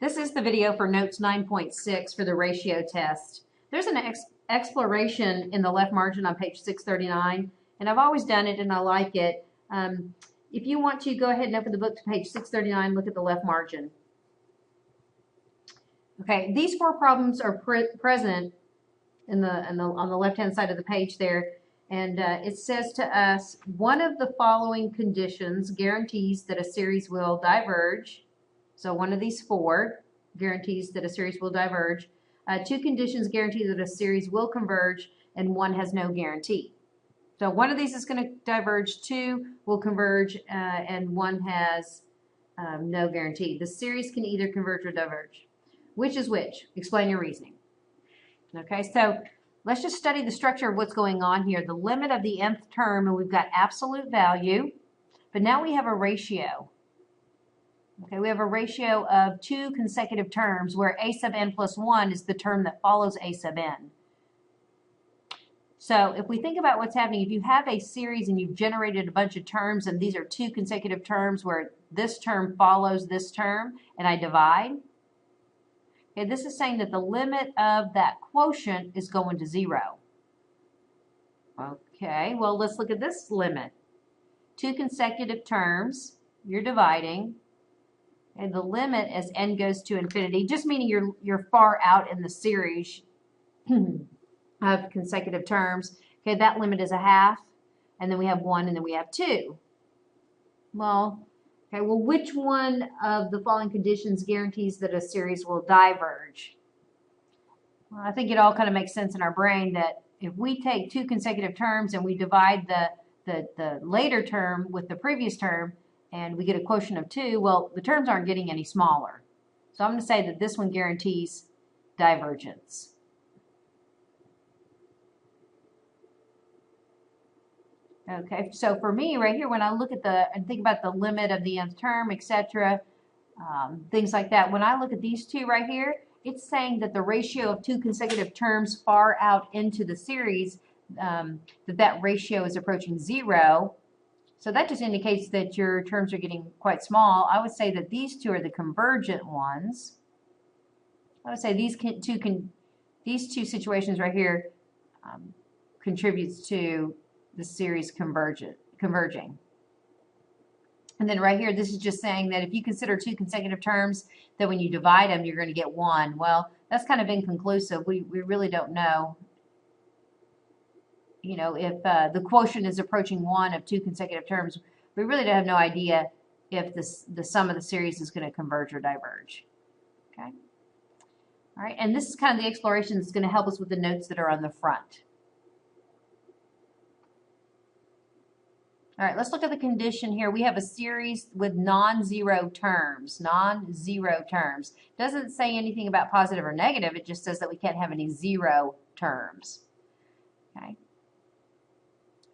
This is the video for notes 9.6 for the ratio test. There's an exploration in the left margin on page 639, and I've always done it and I like it. If you want to, go ahead and open the book to page 639, look at the left margin. Okay, these four problems are present on the left-hand side of the page there, and it says to us, one of the following conditions guarantees that a series will diverge. So one of these four guarantees that a series will diverge. Two conditions guarantee that a series will converge, and one has no guarantee. So one of these is going to diverge, two will converge, and one has no guarantee. The series can either converge or diverge. Which is which? Explain your reasoning. Okay, so let's just study the structure of what's going on here. The limit of the nth term, and we've got absolute value, but now we have a ratio. Okay, we have a ratio of two consecutive terms where a sub n plus 1 is the term that follows a sub n. So if we think about what's happening, if you have a series and you've generated a bunch of terms and these are two consecutive terms where this term follows this term and I divide, okay, this is saying that the limit of that quotient is going to 0. Okay, well, let's look at this limit. Two consecutive terms, you're dividing. And the limit as n goes to infinity, just meaning you're far out in the series of consecutive terms. Okay, that limit is a half, and then we have 1, and then we have 2. Well, okay, well, which one of the following conditions guarantees that a series will diverge? Well, I think it all kind of makes sense in our brain that if we take two consecutive terms and we divide the later term with the previous term, and we get a quotient of 2, well, the terms aren't getting any smaller. So I'm going to say that this one guarantees divergence. Okay, so for me right here, when I look at and think about the limit of the nth term, etc., things like that, when I look at these two right here, it's saying that the ratio of two consecutive terms far out into the series, that ratio is approaching 0. So that just indicates that your terms are getting quite small. I would say that these two are the convergent ones. I would say these two situations right here contributes to the series converging. And then right here, this is just saying that if you consider two consecutive terms, that when you divide them, you're going to get 1. Well, that's kind of inconclusive. We really don't know. You know, if the quotient is approaching 1 of two consecutive terms, we really have no idea if the sum of the series is going to converge or diverge. Okay. All right, and this is kind of the exploration that's going to help us with the notes that are on the front. All right, let's look at the condition here. We have a series with non-zero terms. Non-zero terms. Doesn't say anything about positive or negative. It just says that we can't have any 0 terms. Okay.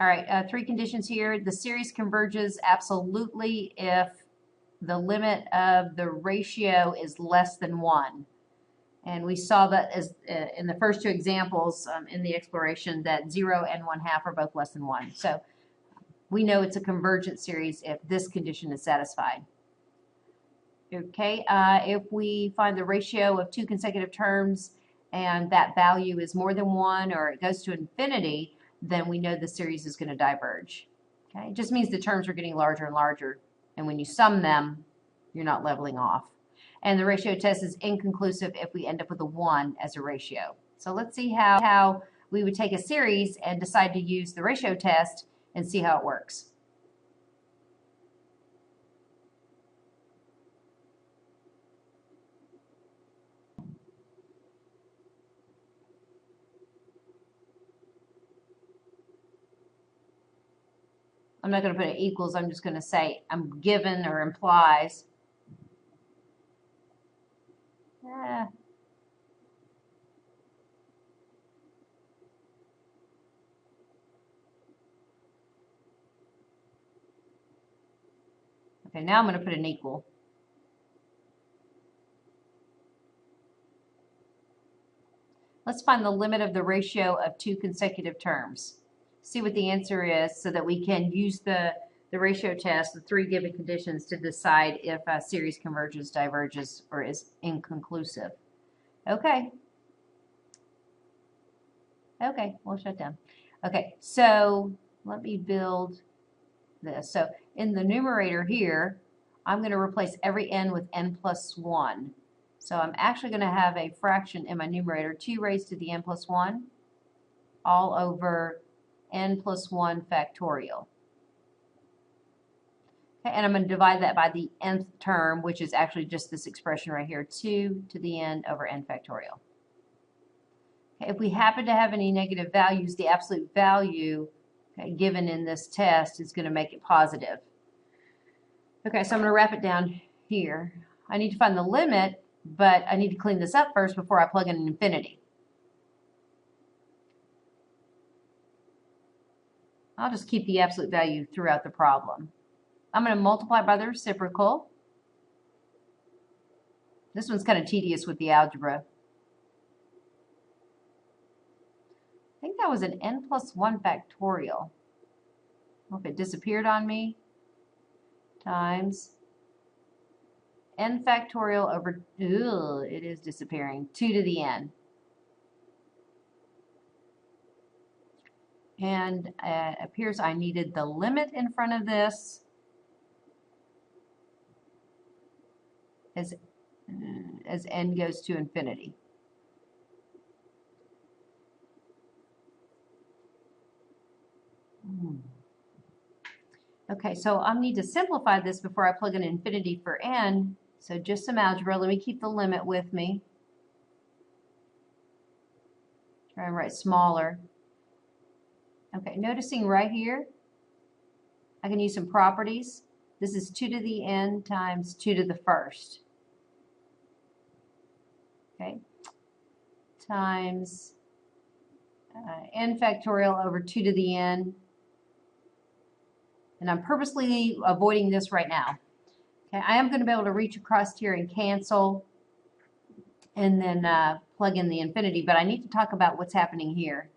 All right, 3 conditions here. The series converges absolutely if the limit of the ratio is less than 1. And we saw that as in the first 2 examples in the exploration that 0 and 1/2 are both less than 1. So we know it's a convergent series if this condition is satisfied. Okay, if we find the ratio of 2 consecutive terms and that value is more than 1 or it goes to infinity, then we know the series is going to diverge. Okay, it just means the terms are getting larger and larger, and when you sum them, you're not leveling off. And the ratio test is inconclusive if we end up with a 1 as a ratio. So let's see how we would take a series and decide to use the ratio test and see how it works. I'm not going to put it equals, I'm just going to say I'm given or implies. Okay, now I'm going to put an equal. Let's find the limit of the ratio of 2 consecutive terms. See what the answer is so that we can use the the ratio test, the 3 given conditions to decide if a series converges, diverges, or is inconclusive. Okay. Okay, we'll shut down. Okay, so let me build this. So in the numerator here, I'm going to replace every n with n plus 1. So I'm actually going to have a fraction in my numerator, 2 raised to the n plus 1, all over n plus 1 factorial. Okay, and I'm going to divide that by the nth term, which is actually just this expression right here, 2 to the n over n factorial. Okay, if we happen to have any negative values, the absolute value given in this test is going to make it positive. Okay, so I'm going to wrap it down here. I need to find the limit, but I need to clean this up first before I plug in an infinity. I'll just keep the absolute value throughout the problem. I'm going to multiply by the reciprocal. This one's kind of tedious with the algebra. I think that was an n plus 1 factorial. Hope it disappeared on me. Times n factorial over, it is disappearing, 2 to the n. And it appears I needed the limit in front of this as n goes to infinity. Okay, so I need to simplify this before I plug in infinity for n. So just some algebra. Let me keep the limit with me. Try and write smaller. Okay, noticing right here, I can use some properties. This is 2 to the n times 2 to the first. Okay, times n factorial over 2 to the n. And I'm purposely avoiding this right now. Okay, I am going to be able to reach across here and cancel and then plug in the infinity, but I need to talk about what's happening here.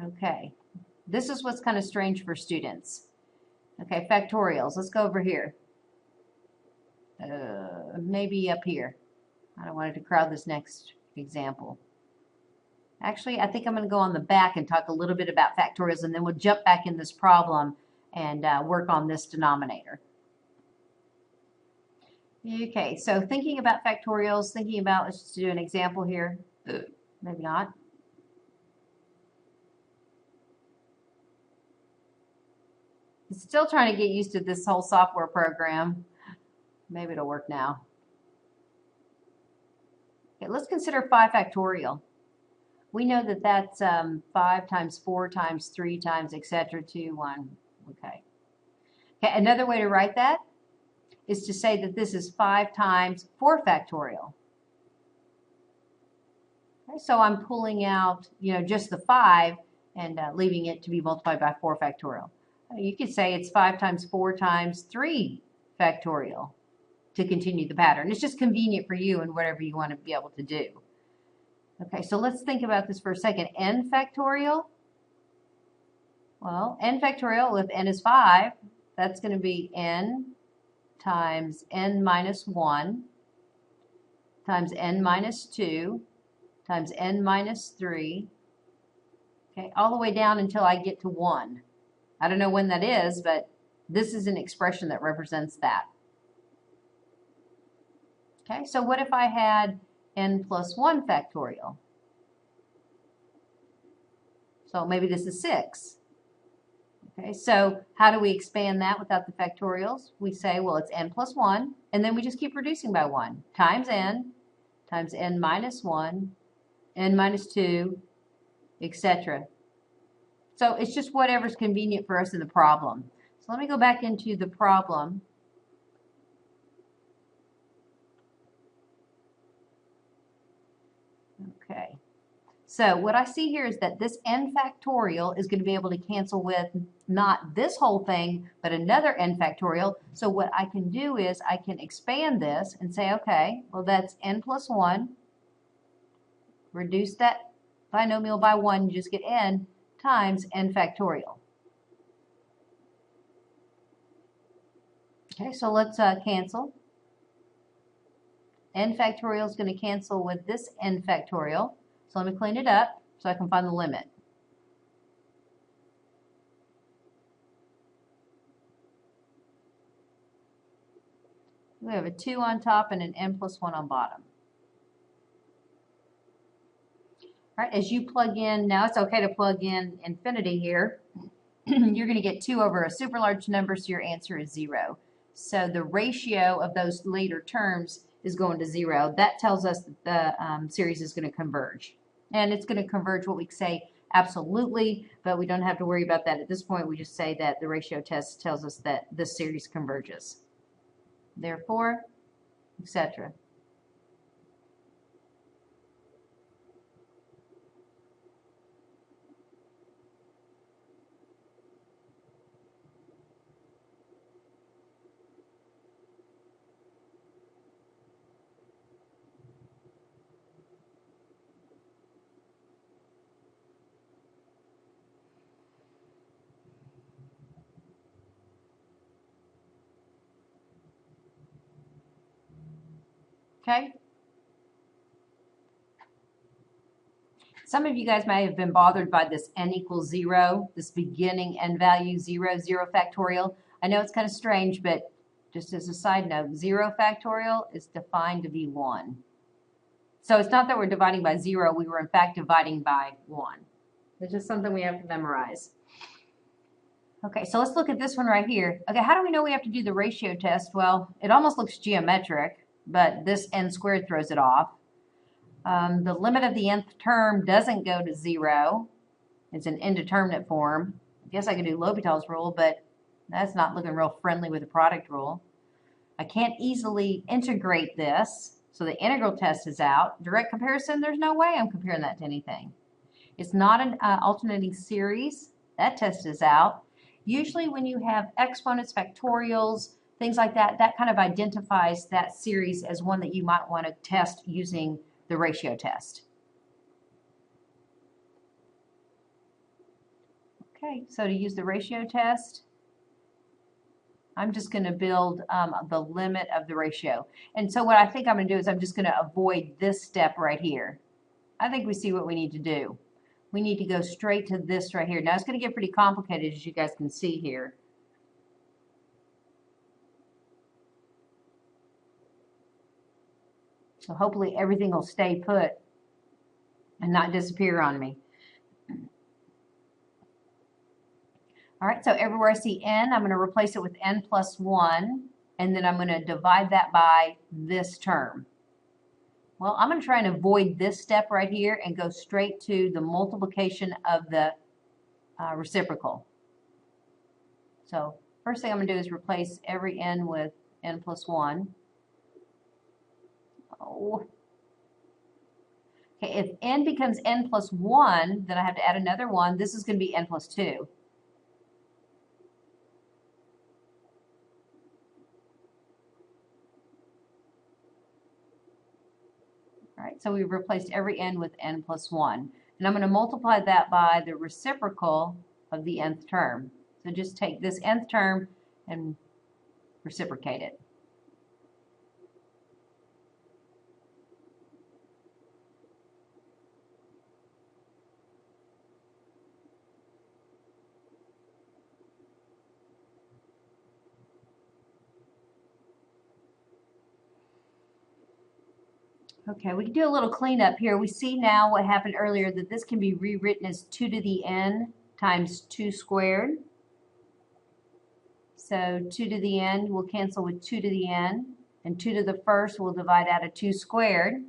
Okay, this is what's kind of strange for students. Okay, factorials. Let's go over here. Maybe up here. I don't want it to crowd this next example. Actually, I think I'm going to go on the back and talk a little bit about factorials, and then we'll jump back in this problem and work on this denominator. Okay, so thinking about factorials, thinking about, let's just do an example here. Maybe not. I'm still trying to get used to this whole software program. Maybe it'll work now. Okay, let's consider 5 factorial. We know that that's 5 times 4 times 3 times etc. 2, 1. Okay. Okay. Another way to write that is to say that this is 5 times 4 factorial. Okay, so I'm pulling out, just the 5 and leaving it to be multiplied by 4 factorial. You could say it's 5 times 4 times 3 factorial to continue the pattern. It's just convenient for you and whatever you want to be able to do. Okay, so let's think about this for a second. N factorial. Well, n factorial, if n is 5, that's going to be n times n minus 1 times n minus 2 times n minus 3. Okay, all the way down until I get to 1. I don't know when that is, but this is an expression that represents that. Okay, so what if I had n plus 1 factorial? So maybe this is 6. Okay, so how do we expand that without the factorials? We say, well, it's n plus 1, and then we just keep reducing by 1, times n minus 1, n minus 2, etc. So it's just whatever's convenient for us in the problem. So let me go back into the problem. Okay, so what I see here is that this n factorial is going to be able to cancel with not this whole thing, but another n factorial. So what I can do is I can expand this and say, okay, well, that's n plus 1. Reduce that binomial by 1, you just get n times n factorial. Okay, so let's cancel. N factorial is going to cancel with this n factorial. So let me clean it up so I can find the limit. We have a 2 on top and an n plus 1 on bottom. All right, as you plug in, now it's okay to plug in infinity here. You're going to get 2 over a super large number, so your answer is 0. So the ratio of those later terms is going to 0. That tells us that the series is going to converge. And it's going to converge what we say absolutely, but we don't have to worry about that at this point. We just say that the ratio test tells us that this series converges. Therefore, etc. Okay? Some of you guys may have been bothered by this n equals 0, this beginning n value 0, 0 factorial. I know it's kind of strange, but just as a side note, 0 factorial is defined to be 1. So it's not that we're dividing by 0, we were in fact dividing by 1. It's just something we have to memorize. Okay, so let's look at this one right here. Okay, how do we know we have to do the ratio test? Well, it almost looks geometric, but this n squared throws it off. The limit of the nth term doesn't go to 0. It's an indeterminate form. I guess I could do L'Hopital's rule, but that's not looking real friendly with the product rule. I can't easily integrate this, so the integral test is out. Direct comparison, there's no way I'm comparing that to anything. It's not an alternating series. That test is out. Usually when you have exponents, factorials, things like that, that kind of identifies that series as one that you might want to test using the ratio test. Okay, so to use the ratio test, I'm just going to build the limit of the ratio. And so what I think I'm going to do is I'm just going to avoid this step right here. I think we see what we need to do. We need to go straight to this right here. Now it's going to get pretty complicated, as you guys can see here. So hopefully everything will stay put and not disappear on me. All right, so everywhere I see n, I'm going to replace it with n plus 1, and then I'm going to divide that by this term. Well, I'm going to try and avoid this step right here and go straight to the multiplication of the reciprocal. So first thing I'm going to do is replace every n with n plus 1. Oh. Okay, if n becomes n plus 1, then I have to add another 1. This is going to be n plus 2. All right, so we've replaced every n with n plus 1. And I'm going to multiply that by the reciprocal of the nth term. So just take this nth term and reciprocate it. Okay, we can do a little cleanup here. We see now what happened earlier, that this can be rewritten as 2 to the n times 2 squared. So 2 to the n will cancel with 2 to the n, and 2 to the first will divide out of 2 squared.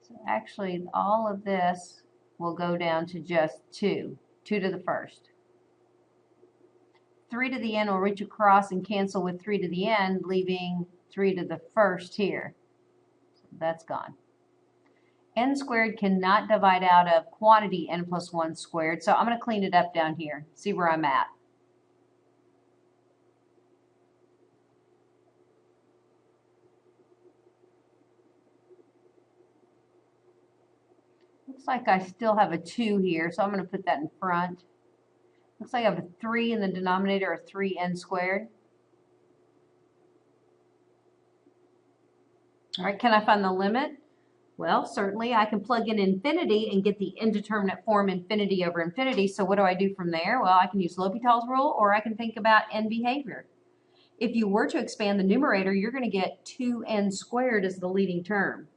So actually all of this will go down to just 2 to the first. 3 to the n will reach across and cancel with 3 to the n, leaving 3 to the first here. That's gone. N squared cannot divide out of quantity n plus 1 squared, so I'm going to clean it up down here, see where I'm at. Looks like I still have a 2 here, so I'm going to put that in front. Looks like I have a 3 in the denominator, or 3n squared. All right, can I find the limit? Well, certainly I can plug in infinity and get the indeterminate form infinity over infinity. So what do I do from there? Well, I can use L'Hopital's rule, or I can think about n behavior. If you were to expand the numerator, you're going to get 2n squared as the leading term.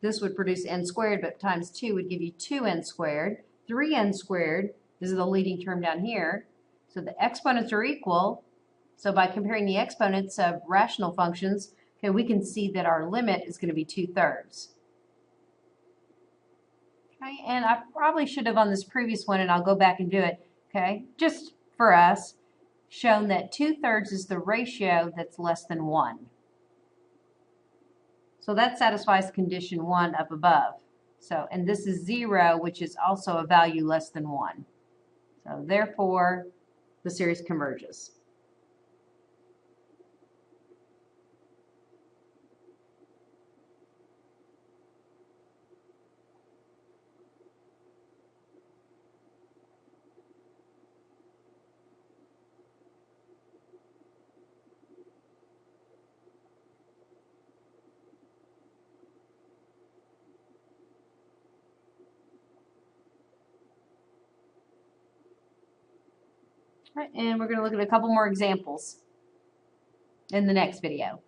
This would produce n squared, but times 2 would give you 2n squared. 3n squared, this is the leading term down here. So the exponents are equal. So by comparing the exponents of rational functions, okay, we can see that our limit is going to be 2/3. Okay, and I probably should have on this previous one, and I'll go back and do it, okay, just for us, shown that 2/3 is the ratio that's less than 1. So that satisfies condition 1 up above. So, and this is 0, which is also a value less than 1. So therefore, the series converges. All right, and we're going to look at a couple more examples in the next video.